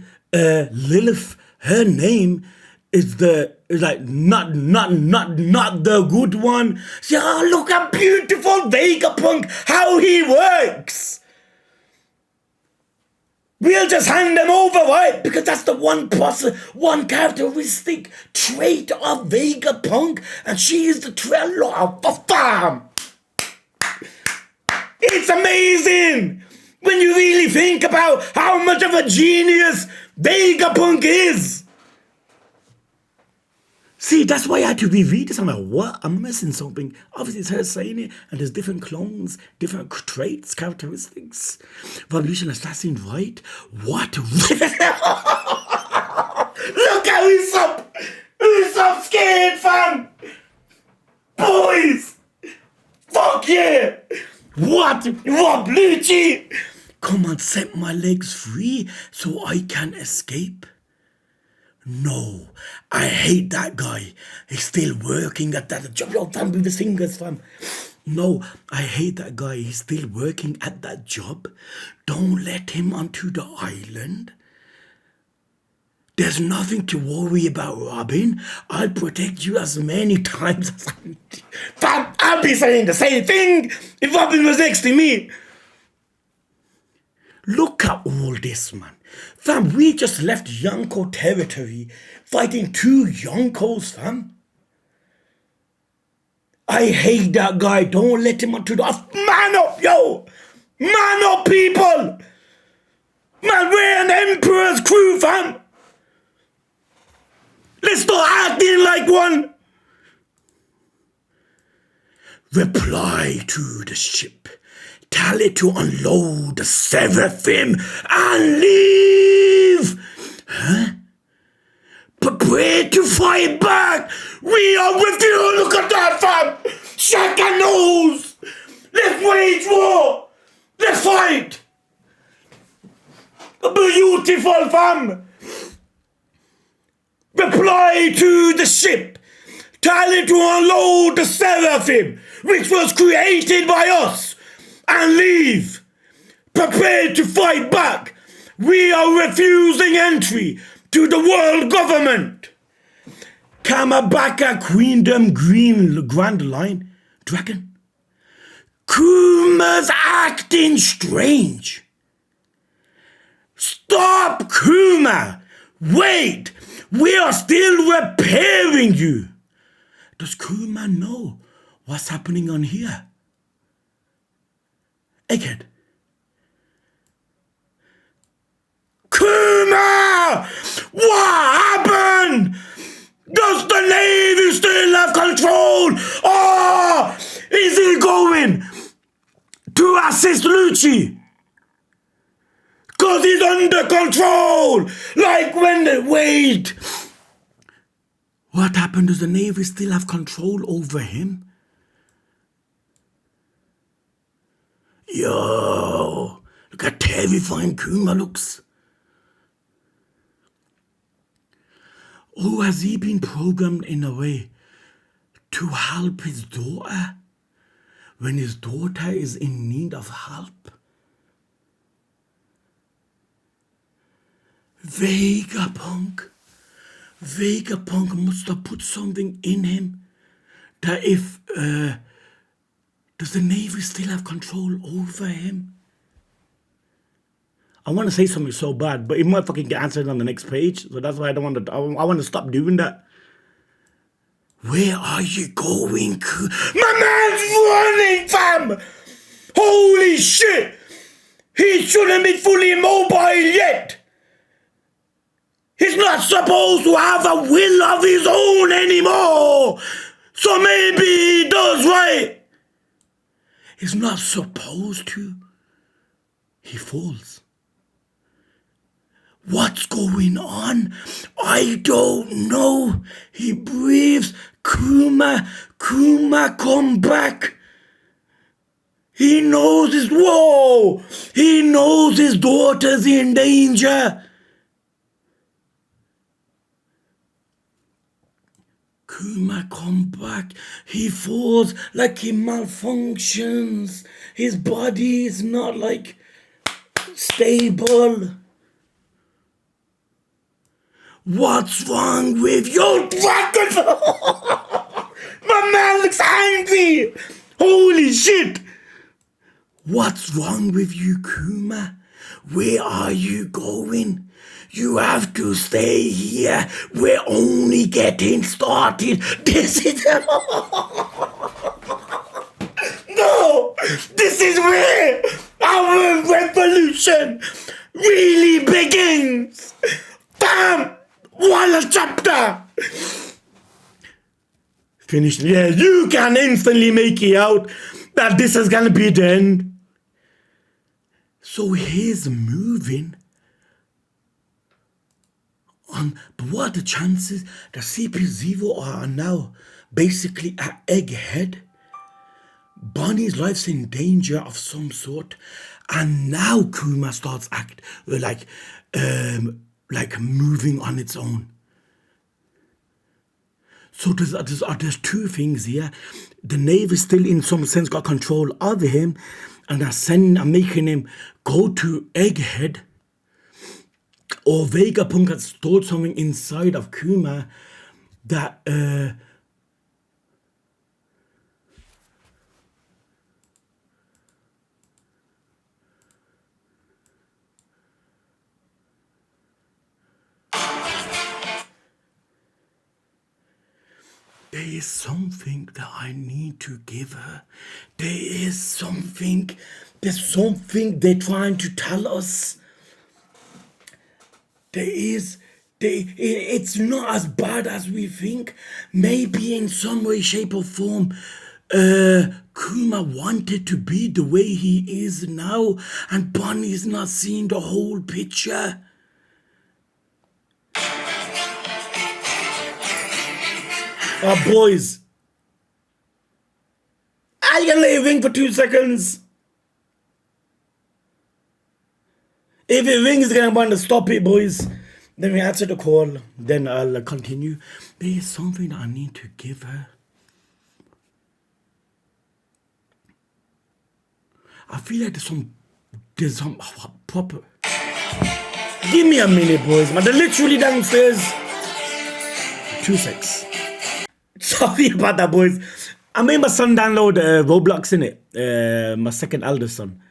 Lilith, her name is not the good one. See, oh, look how beautiful Vegapunk, how he works. We'll just hand them over, right? Because that's the one characteristic trait of Vegapunk, and she is the trailer of the farm. It's amazing when you really think about how much of a genius Vegapunk is. See, that's why I had to reread this. I'm like, what? I'm missing something. Obviously, it's her saying it, and there's different clones, different traits, characteristics. Revolution Assassin, right? What? Look how he's so scared, fam. Boys, fuck yeah. What, Bluchy? Come on, set my legs free so I can escape. No, I hate that guy. He's still working at that job. Yo, fam, with the singers, fam. No, I hate that guy. He's still working at that job. Don't let him onto the island. There's nothing to worry about, Robin. I'll protect you as many times as I need. Fam, I'll be saying the same thing if Robin was next to me. Look at all this, man. Fam, we just left Yonko territory fighting 2 Yonkos, fam. I hate that guy. Don't let him onto the... Man up, yo! Man up, people! Man, we're an Emperor's crew, fam! Let's start acting like one! Reply to the ship. Tell it to unload the Seraphim and leave! Huh? Prepare to fight back! We are with you! Look at that, fam! Shaka knows! Let's wage war! Let's fight! Beautiful, fam! Reply to the ship! Tell it to unload the Seraphim, which was created by us! And leave. Prepare to fight back. We are refusing entry to the world government. Kamabaka Queendom Green Grand Line Dragon. Kuma's acting strange. Stop, Kuma. Wait. We are still repairing you. Does Kuma know what's happening on here? Egghead. Kuma! What happened? Does the Navy still have control? Or is he going to assist Lucci? Because he's under control. Like when they... Wait. What happened? Does the Navy still have control over him? Yo, look how terrifying Kuma looks. Oh, has he been programmed in a way to help his daughter when his daughter is in need of help? Vegapunk must have put something in him that if... Does the Navy still have control over him? I want to say something so bad, but it might fucking get answered on the next page. So that's why I don't want to... I want to stop doing that. Where are you going? My man's running, fam! Holy shit! He shouldn't be fully immobile yet! He's not supposed to have a will of his own anymore! So maybe he does, right? He's not supposed to. He falls. What's going on? I don't know. He breathes. Kuma, come back. He knows he knows his daughter's in danger. Kuma, come back. He falls like he malfunctions. His body is not like stable. What's wrong with your Dragon Ball? My man looks angry. Holy shit. What's wrong with you, Kuma? Where are you going? You have to stay here. We're only getting started. This is... No! This is where our revolution really begins! Bam! One chapter! Finished. Yeah, you can instantly make it out that this is gonna be the end. So he's moving on, but what are the chances that CP0 are now basically at Egghead? Bonnie's life's in danger of some sort, and now Kuma starts like moving on its own. So there's two things here. The Navy still, in some sense, got control of him, and are making him go to Egghead. Or Vegapunk has stored something inside of Kuma that there is something that I need to give her. There's something they're trying to tell us. It's not as bad as we think. Maybe in some way, shape, or form, Kuma wanted to be the way he is now, and Bonnie's not seeing the whole picture. Boys, I can let it ring for 2 seconds. If it rings, then I'm going to stop it, boys. Then we answer the call. Then I'll continue. There is something that I need to give her. I feel like there's some proper. Give me a minute, boys. Man, they're literally downstairs. 2 secs. Sorry about that, boys. I made my son download Roblox in it. My second eldest son.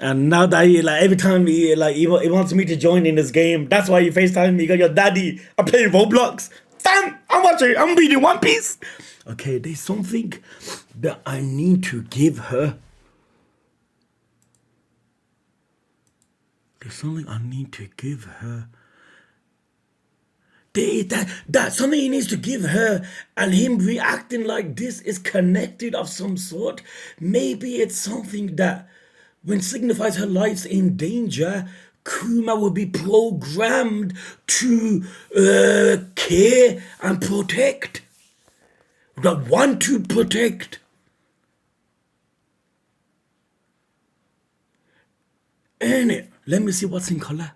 And now that every time he wants me to join in this game, that's why he FaceTime me. He goes, "Your daddy, I'm playing Roblox." Damn, I'm reading One Piece. Okay, there's something that I need to give her. There's something I need to give her. That something he needs to give her, and him reacting like this is connected of some sort. Maybe it's something that, when signifies her life's in danger, Kuma will be programmed to care and protect. That want to protect. Ain't it? Let me see what's in color.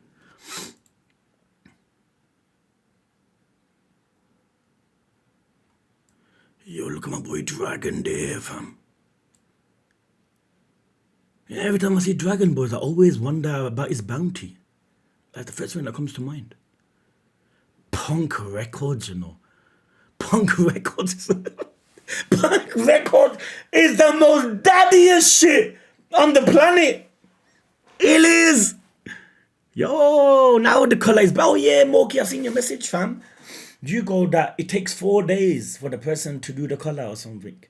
Yo, look at my boy Dragon there, fam. Yeah, every time I see Dragon Boys, I always wonder about his bounty. That's the first thing that comes to mind. Punk Records, you know. Punk Records. Punk Records is the most daddiest shit on the planet. It is. Yo, now the color is. Oh yeah, Moki, I seen your message, fam. You go that it takes 4 days for the person to do the color or something.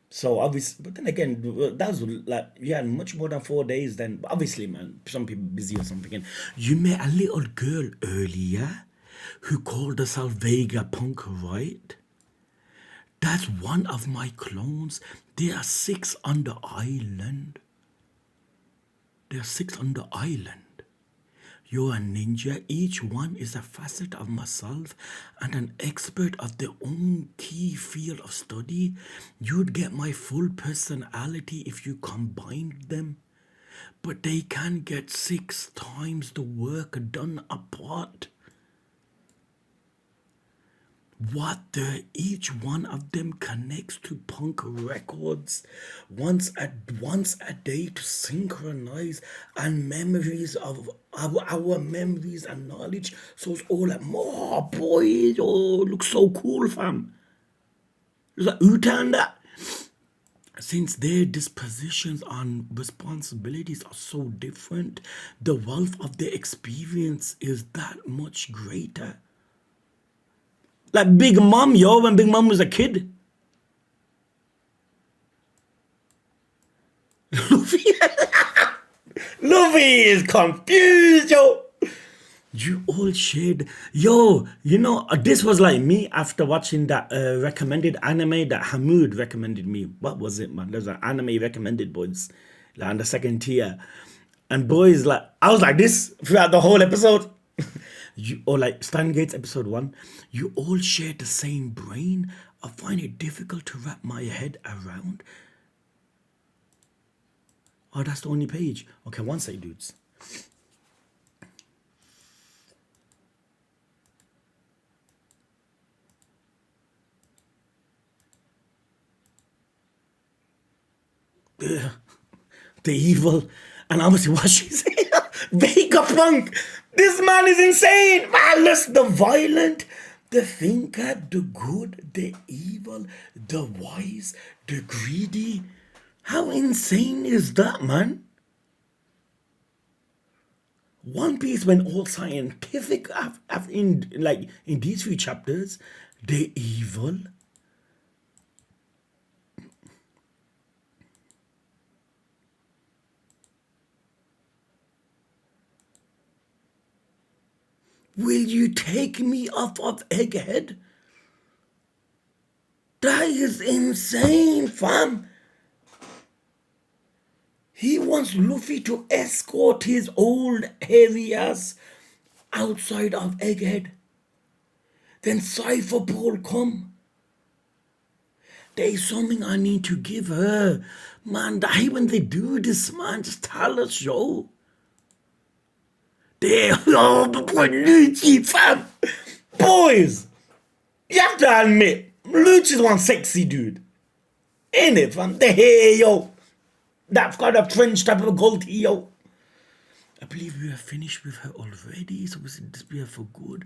So obviously, but then again, that's like, yeah, much more than 4 days. Then obviously, man, some people busy or something. And you met a little girl earlier who called herself Vegapunk, right? That's one of my clones. There are 6 on the island. There are 6 on the island. You're a ninja. Each one is a facet of myself and an expert of their own key field of study. You'd get my full personality if you combined them. But they can get 6 times the work done apart. each one of them connects to punk records once a day to synchronize and memories of our memories and knowledge. So it's all like more boys. Oh, looks so cool, fam. It's like Utan that. Since their dispositions and responsibilities are so different, the wealth of their experience is that much greater. Like Big Mom, yo, when Big Mom was a kid. Luffy, Luffy is confused, yo. You all shared, yo. This was like me after watching that recommended anime that Hamoud recommended me. What was it, man? There's an anime recommended, boys, like on the second tier, and boys, like I was like this throughout the whole episode. Or like Stan Gates episode 1, you all share the same brain. I find it difficult to wrap my head around. Oh, that's the only page. Okay, one sec, dudes. Ugh. The evil, and obviously what she said. Vegapunk. This man is insane. Malice, the violent, the thinker, the good, the evil, the wise, the greedy. How insane is that, man? One Piece went all scientific in these few chapters. The evil. Will you take me off of Egghead? That is insane, fam. He wants Luffy to escort his old hairy ass outside of Egghead. Then Cypher Ball come. There is something I need to give her. Man, I when they do this, man, just tell us, yo. There, oh, boy, Lucci, fam. Boys, you have to admit, Lucci's one sexy dude. Ain't it, fam? The hair, yo. That kind of French type of goatee, yo. I believe we are finished with her already, so was it disappear for good?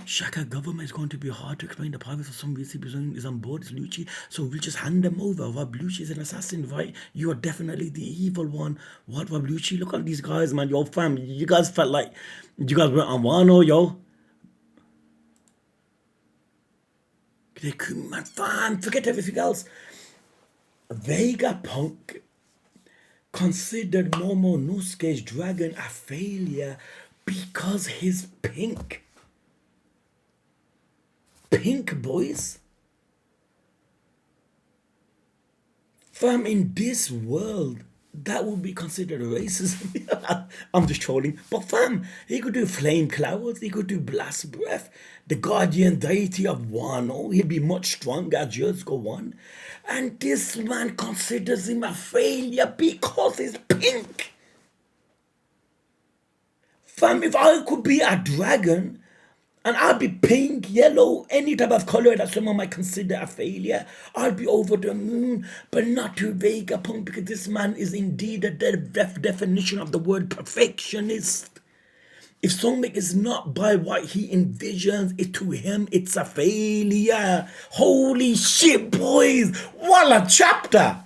Shaka government is going to be hard to explain the progress of some reason is on board, it's Lucci, so we'll just hand them over. Rob Lucci is an assassin, right? You are definitely the evil one. What, Rob Lucci? Look at these guys, man. Yo, fam, you guys felt like you guys were on Wano, yo. They couldn't, man, fam, forget everything else. Vegapunk considered Momonosuke's dragon a failure because he's pink. Pink, boys. Fam, in this world, that would be considered racism. I'm just trolling. But fam, he could do flame clouds, he could do blast breath, the guardian deity of Wano. He'd be much stronger as years go on. And this man considers him a failure because he's pink. Fam, if I could be a dragon, and I'll be pink, yellow, any type of color that someone might consider a failure, I'll be over the moon, but not to Vegapunk, because this man is indeed the definition of the word perfectionist. If something is not by what he envisions, it to him, it's a failure. Holy shit, boys. What a chapter.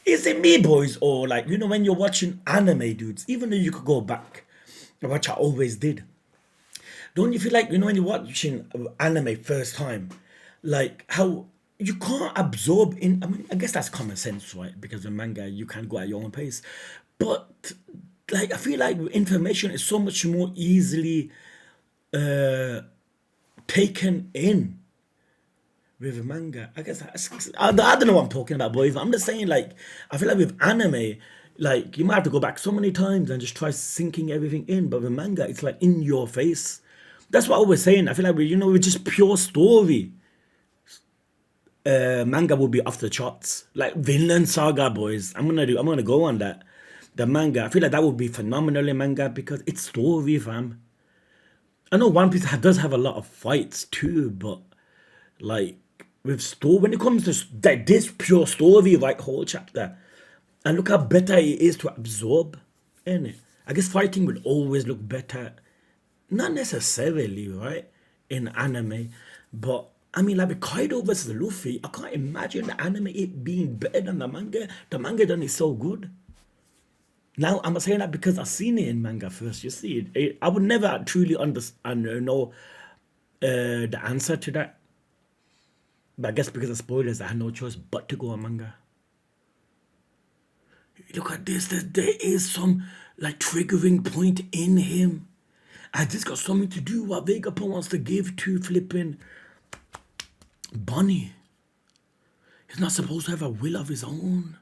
Is it me, boys, or like, when you're watching anime, dudes, even though you could go back, which I always did, don't you feel like, when you're watching anime first time, like how you can't absorb I mean, I guess that's common sense, right? Because in manga, you can go at your own pace. But, like, I feel like information is so much more easily taken in with manga. I guess I don't know what I'm talking about, boys. I'm just saying, like, I feel like with anime, like, you might have to go back so many times and just try sinking everything in. But with manga, it's like in your face. That's what I was saying. I feel like with just pure story, manga will be off the charts. Like Vinland Saga, boys. I'm gonna go on that. The manga, I feel like that would be phenomenal in manga because it's story, fam. I know One Piece does have a lot of fights too, but like with story, when it comes to like this pure story, like whole chapter, and look how better it is to absorb, ain't it? I guess fighting will always look better, not necessarily, right, in anime, but I mean, like with Kaido versus Luffy, I can't imagine the anime it being better than the manga. The manga done is so good. Now I'm saying that because I've seen it in manga first. You see, I would never truly understand, know the answer to that. But I guess because of spoilers, I had no choice but to go on manga. Look at this. There is some like triggering point in him. Has this got something to do with what Vegapunk wants to give to flipping Bonnie? He's not supposed to have a will of his own.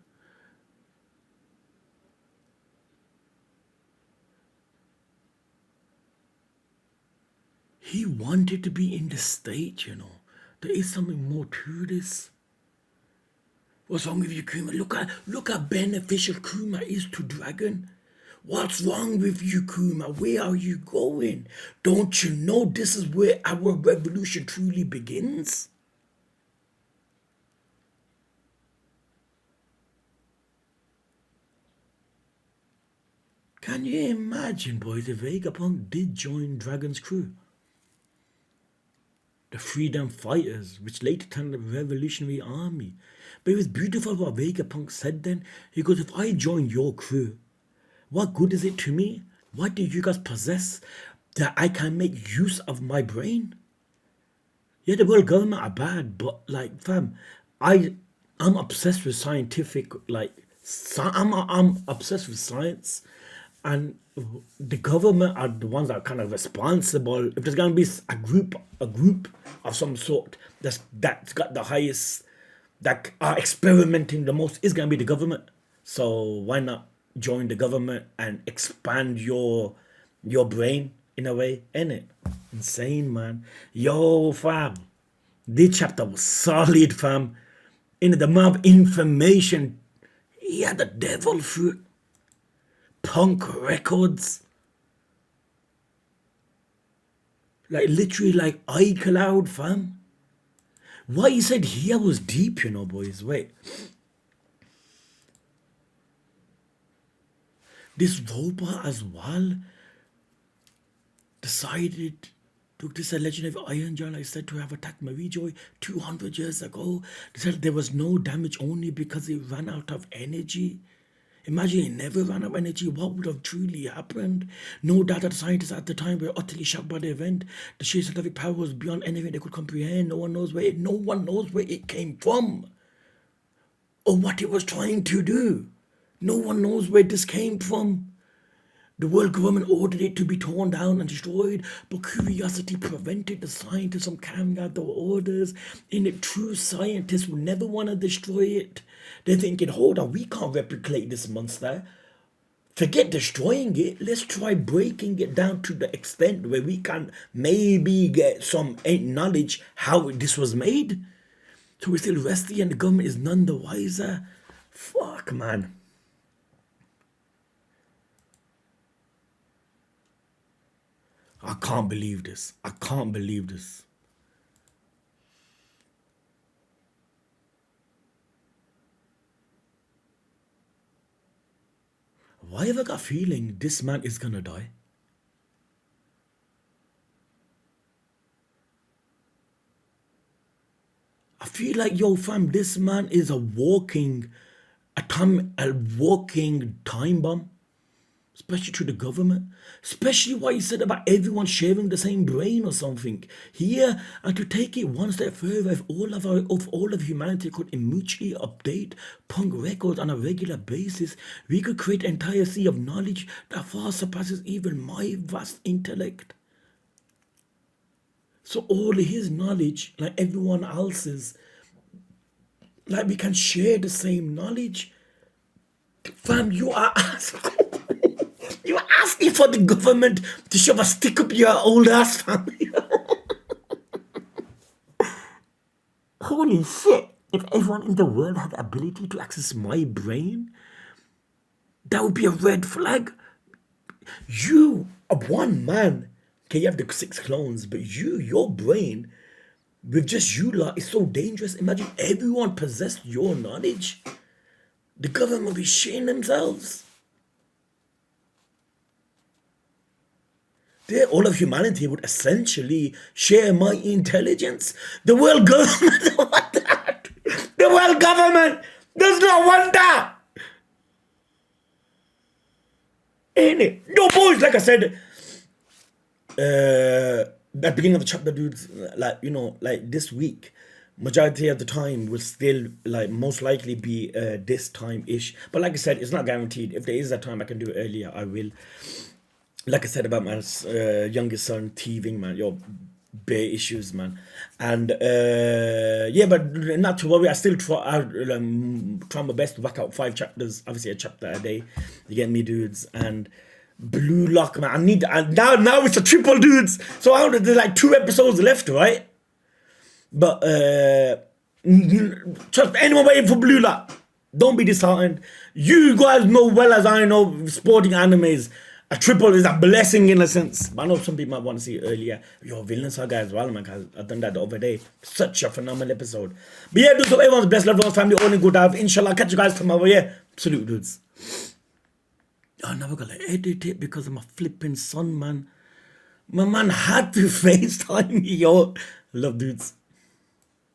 He wanted to be in the state, you know. There is something more to this. What's wrong with you, Kuma? Look how beneficial Kuma is to Dragon. What's wrong with you, Kuma? Where are you going? Don't you know this is where our revolution truly begins? Can you imagine, boys, if Vegapunk did join Dragon's crew? The freedom fighters, which later turned the revolutionary army. But it was beautiful what Vegapunk said then. He goes, if I join your crew, what good is it to me? What do you guys possess that I can make use of my brain? Yeah, the world government are bad, but like, fam, I'm obsessed with scientific, like, I'm obsessed with science, and the government are the ones that are kind of responsible. If there's gonna be a group of some sort that's got the highest, that are experimenting the most, is gonna be the government. So why not join the government and expand your brain in a way, innit? Insane, man. Yo, fam. This chapter was solid, fam. In the amount of information, he had the devil fruit, punk records, like literally like iCloud, fam. Why you said here was deep, you know, boys. Wait. This robot as well decided, took this legend of Iron John, I said, to have attacked Marijoy 200 years ago. They said there was no damage only because it ran out of energy. Imagine it never ran out of energy. What would have truly happened? No doubt that scientists at the time were utterly shocked by the event. The sheer scientific power was beyond anything they could comprehend. No one knows where it came from, or what it was trying to do. No one knows where this came from. The world government ordered it to be torn down and destroyed, but curiosity prevented the scientists from carrying out their orders. And the true scientists would never want to destroy it. They're thinking, hold on, we can't replicate this monster. Forget destroying it. Let's try breaking it down to the extent where we can maybe get some knowledge how this was made. So we're still rusty and the government is none the wiser. Fuck, man. I can't believe this. I can't believe this. Why have I got a feeling this man is gonna die? I feel like, yo, fam, this man is a walking time bomb. Especially to the government, especially what you said about everyone sharing the same brain or something. Here, and to take it one step further, if all of humanity could mutually update punk records on a regular basis, we could create an entire sea of knowledge that far surpasses even my vast intellect. So all his knowledge, like everyone else's, like we can share the same knowledge. Fam, you are asking. You are asking for the government to shove a stick up your old ass, fam. Holy shit. If everyone in the world had the ability to access my brain, that would be a red flag. You are one man okay, you have the 6 clones, but your brain, with just you lot, is so dangerous. Imagine everyone possessed your knowledge. The government will be shitting themselves. All of humanity would essentially share my intelligence. The world government doesn't want that. The world government does not want that. Ain't it? No, boys, like I said, at the beginning of the chapter, dudes, like, like this week, majority of the time will still, like, most likely be this time-ish. But like I said, it's not guaranteed. If there is a time I can do it earlier, I will. Like I said about my youngest son thieving, man, bare issues, man. And yeah, but not to worry, I still try my best to whack out 5 chapters, obviously a chapter a day. You get me, dudes? And Blue Lock, man, now it's a triple, dudes. So there's like 2 episodes left, right? But trust anyone waiting for Blue Lock, don't be disheartened. You guys know well as I know, sporting animes, a triple is a blessing in a sense. But I know some people might want to see it earlier. Yo, Villain Saga as well, man, because I've done that the other day. Such a phenomenal episode. But yeah, dudes, so everyone's blessed, everyone's family, all in good health. Inshallah, catch you guys tomorrow, yeah? Salute, dudes. I never gonna edit it because of my flipping son, man. My man had to FaceTime me, yo. Love, dudes.